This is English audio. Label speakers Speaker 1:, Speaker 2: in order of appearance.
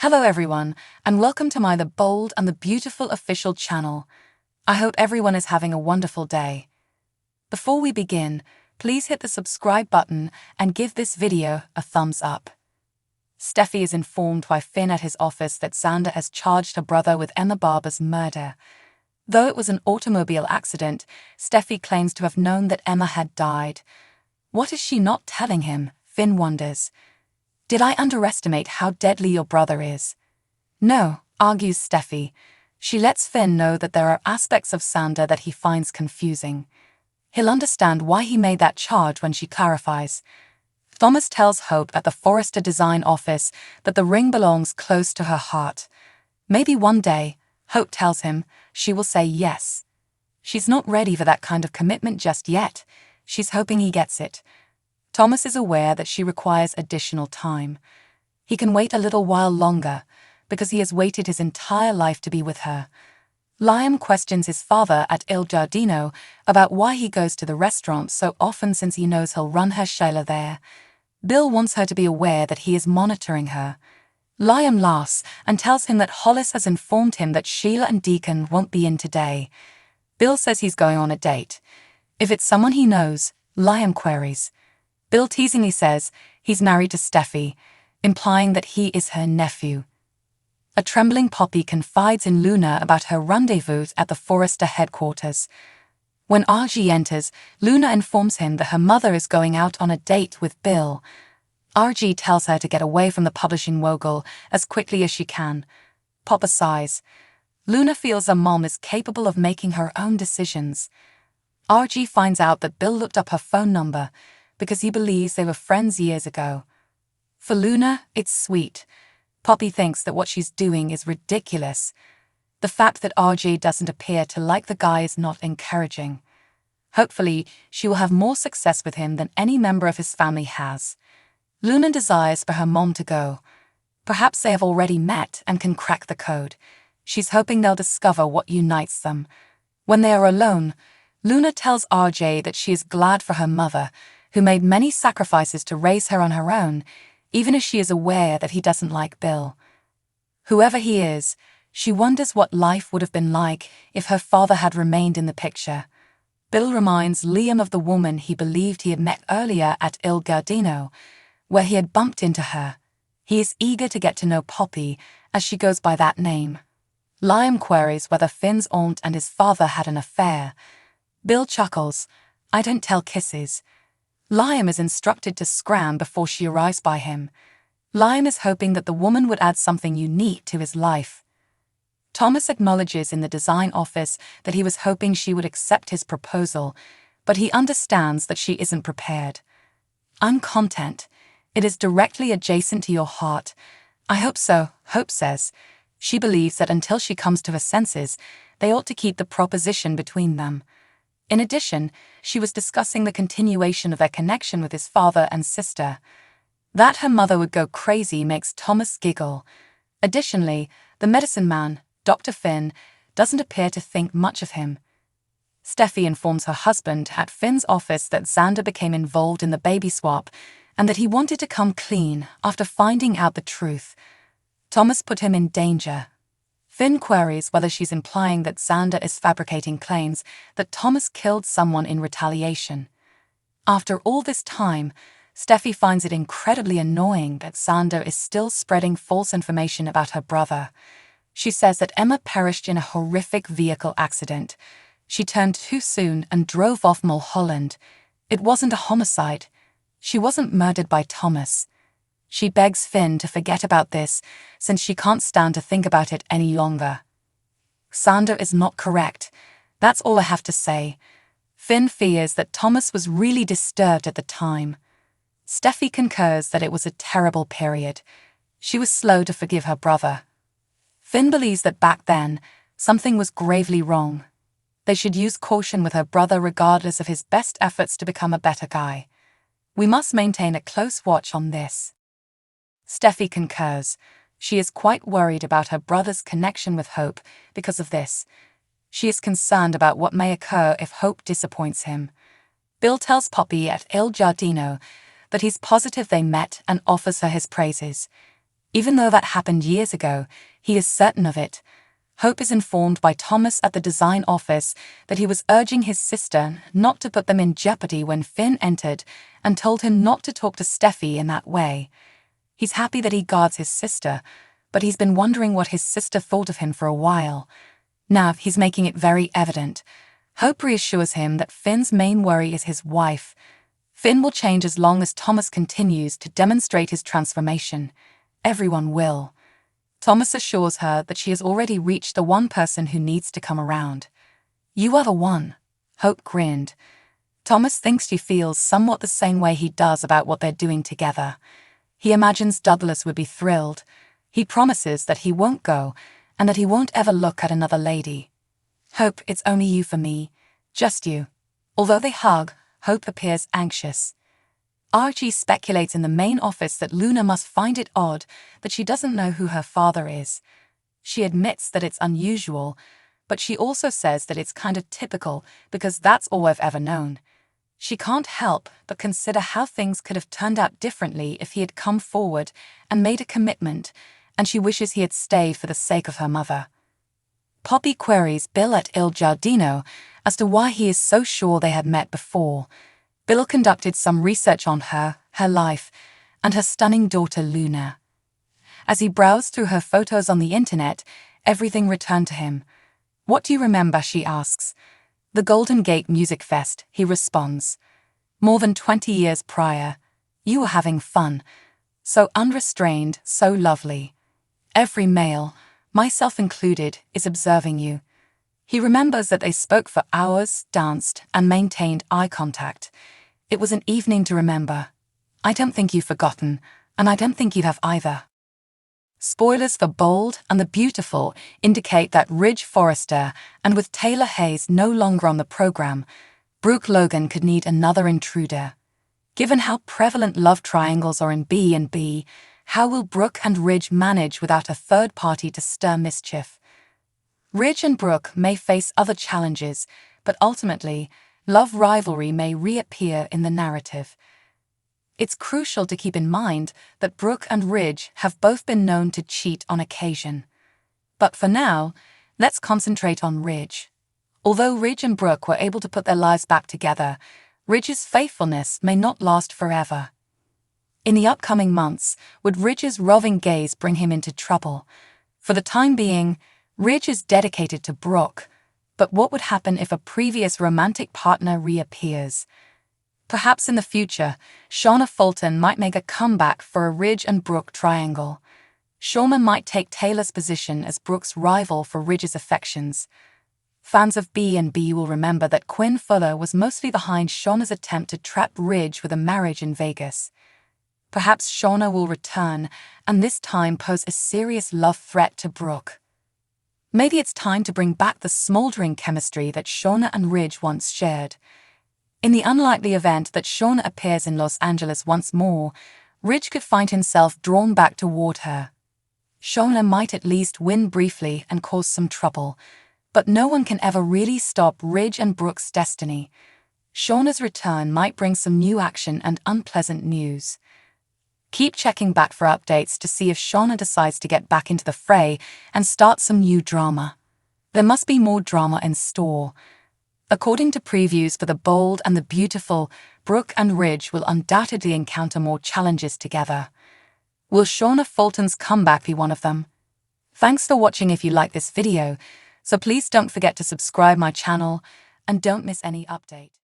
Speaker 1: Hello everyone, and welcome to my The Bold and the Beautiful official channel. I hope everyone is having a wonderful day. Before we begin, please hit the subscribe button and give this video a thumbs up. Steffi is informed by Finn at his office that Xander has charged her brother with Emma Barber's murder. Though it was an automobile accident, Steffi claims to have known that Emma had died. What is she not telling him? Finn wonders. Did I underestimate how deadly your brother is? No, argues Steffi. She lets Finn know that there are aspects of Xander that he finds confusing. He'll understand why he made that charge when she clarifies. Thomas tells Hope at the Forrester Design office that the ring belongs close to her heart. Maybe one day, Hope tells him, she will say yes. She's not ready for that kind of commitment just yet. She's hoping he gets it. Thomas is aware that she requires additional time. He can wait a little while longer, because he has waited his entire life to be with her. Liam questions his father at Il Giardino about why he goes to the restaurant so often since he knows he'll run her Sheila there. Bill wants her to be aware that he is monitoring her. Liam laughs and tells him that Hollis has informed him that Sheila and Deacon won't be in today. Bill says he's going on a date. If it's someone he knows, Liam queries. Bill teasingly says he's married to Steffi, implying that he is her nephew. A trembling Poppy confides in Luna about her rendezvous at the Forrester headquarters. When RG enters, Luna informs him that her mother is going out on a date with Bill. RG tells her to get away from the publishing mogul as quickly as she can. Papa sighs. Luna feels her mom is capable of making her own decisions. RG finds out that Bill looked up her phone number because he believes they were friends years ago. For Luna, it's sweet. Poppy thinks that what she's doing is ridiculous. The fact that RG doesn't appear to like the guy is not encouraging. Hopefully, she will have more success with him than any member of his family has. Luna desires for her mom to go. Perhaps they have already met and can crack the code. She's hoping they'll discover what unites them. When they are alone, Luna tells RJ that she is glad for her mother, who made many sacrifices to raise her on her own, even as she is aware that he doesn't like Bill. Whoever he is, she wonders what life would have been like if her father had remained in the picture. Bill reminds Liam of the woman he believed he had met earlier at Il Giardino, where he had bumped into her. He is eager to get to know Poppy, as she goes by that name. Liam queries whether Finn's aunt and his father had an affair. Bill chuckles. I don't tell kisses. Liam is instructed to scram before she arrives by him. Liam is hoping that the woman would add something unique to his life. Thomas acknowledges in the design office that he was hoping she would accept his proposal, but he understands that she isn't prepared. I'm content. It is directly adjacent to your heart. I hope so, Hope says. She believes that until she comes to her senses, they ought to keep the proposition between them. In addition, she was discussing the continuation of their connection with his father and sister. That her mother would go crazy makes Thomas giggle. Additionally, the medicine man, Dr. Finn, doesn't appear to think much of him. Steffi informs her husband at Finn's office that Xander became involved in the baby swap and that he wanted to come clean after finding out the truth. Thomas put him in danger. Finn queries whether she's implying that Xander is fabricating claims that Thomas killed someone in retaliation. After all this time, Steffi finds it incredibly annoying that Xander is still spreading false information about her brother. She says that Emma perished in a horrific vehicle accident. She turned too soon and drove off Mulholland. It wasn't a homicide. She wasn't murdered by Thomas. She begs Finn to forget about this, since she can't stand to think about it any longer. Xander is not correct. That's all I have to say. Finn fears that Thomas was really disturbed at the time. Steffi concurs that it was a terrible period. She was slow to forgive her brother. Finn believes that back then, something was gravely wrong. They should use caution with her brother regardless of his best efforts to become a better guy. We must maintain a close watch on this. Steffi concurs. She is quite worried about her brother's connection with Hope because of this. She is concerned about what may occur if Hope disappoints him. Bill tells Poppy at Il Giardino that he's positive they met and offers her his praises. Even though that happened years ago, he is certain of it. Hope is informed by Thomas at the design office that he was urging his sister not to put them in jeopardy when Finn entered and told him not to talk to Steffi in that way. He's happy that he guards his sister, but he's been wondering what his sister thought of him for a while. Now he's making it very evident. Hope reassures him that Finn's main worry is his wife. Finn will change as long as Thomas continues to demonstrate his transformation. Everyone will. Thomas assures her that she has already reached the one person who needs to come around. You are the one. Hope grinned. Thomas thinks she feels somewhat the same way he does about what they're doing together. He imagines Douglas would be thrilled. He promises that he won't go and that he won't ever look at another lady. Hope, it's only you for me. Just you. Although they hug, Hope appears anxious. Archie speculates in the main office that Luna must find it odd that she doesn't know who her father is. She admits that it's unusual, but she also says that it's kind of typical because that's all I've ever known. She can't help but consider how things could have turned out differently if he had come forward and made a commitment, and she wishes he had stayed for the sake of her mother. Poppy queries Bill at Il Giardino as to why he is so sure they had met before. Bill conducted some research on her life, and her stunning daughter Luna. As he browsed through her photos on the internet, everything returned to him. What do you remember, she asks. The Golden Gate Music Fest, he responds. More than 20 years prior. You were having fun. So unrestrained, so lovely. Every male, myself included, is observing you. He remembers that they spoke for hours, danced, and maintained eye contact. It was an evening to remember. I don't think you've forgotten, and I don't think you have either. Spoilers for Bold and the Beautiful indicate that Ridge Forrester, and with Taylor Hayes no longer on the program, Brooke Logan could need another intruder. Given how prevalent love triangles are in B&B, how will Brooke and Ridge manage without a third party to stir mischief? Ridge and Brooke may face other challenges, but ultimately, love rivalry may reappear in the narrative. It's crucial to keep in mind that Brooke and Ridge have both been known to cheat on occasion. But for now, let's concentrate on Ridge. Although Ridge and Brooke were able to put their lives back together, Ridge's faithfulness may not last forever. In the upcoming months, would Ridge's roving gaze bring him into trouble? For the time being, Ridge is dedicated to Brooke, but what would happen if a previous romantic partner reappears? Perhaps in the future, Shauna Fulton might make a comeback for a Ridge and Brooke triangle. Shauna might take Taylor's position as Brooke's rival for Ridge's affections. Fans of B&B will remember that Quinn Fuller was mostly behind Shauna's attempt to trap Ridge with a marriage in Vegas. Perhaps Shauna will return, and this time pose a serious love threat to Brooke. Maybe it's time to bring back the smoldering chemistry that Shauna and Ridge once shared. In the unlikely event that Shauna appears in Los Angeles once more, Ridge could find himself drawn back toward her. Shauna might at least win briefly and cause some trouble, but no one can ever really stop Ridge and Brooke's destiny. Shauna's return might bring some new action and unpleasant news. Keep checking back for updates to see if Shauna decides to get back into the fray and start some new drama. There must be more drama in store. According to previews for The Bold and the Beautiful, Brooke and Ridge will undoubtedly encounter more challenges together. Will Shauna Fulton's comeback be one of them? Thanks for watching if you like this video, so please don't forget to subscribe my channel and don't miss any update.